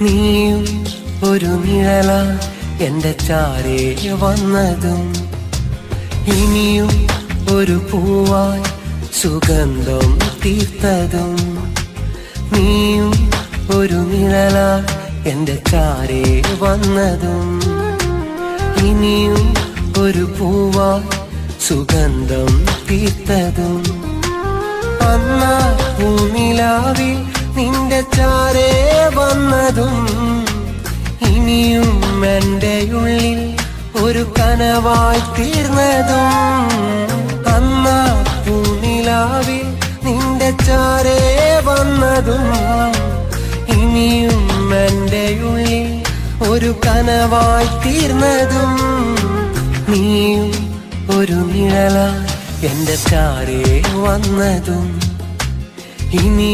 നീയും ഒരു നിഴല എന്റെ ചാരേ വന്നതും, ഇനിയും ഒരു പൂവായി സുഗന്ധം തീർത്തതും. നീയും ഒരു നിഴല എന്റെ ചാരേ വന്നതും, ഇനിയും ഒരു പൂവായി സുഗന്ധം തീർത്തതും. അന്നാ പൂനിലാവിൽ നിന്റെ ചാരേ വന്നതും, ഇനിയും എന്റെ ഉള്ളിൽ ഒരു കനവായി തീർന്നതും. അന്നാ പൂനിലാവിൽ നിന്റെ ചാരേ വന്നതും, ഇനിയും എന്റെ ഉള്ളിൽ ഒരു കനവായി തീർന്നതും. നീയും ഒരു നിഴല എന്റെ ചാരേ വന്നതും, ഇനി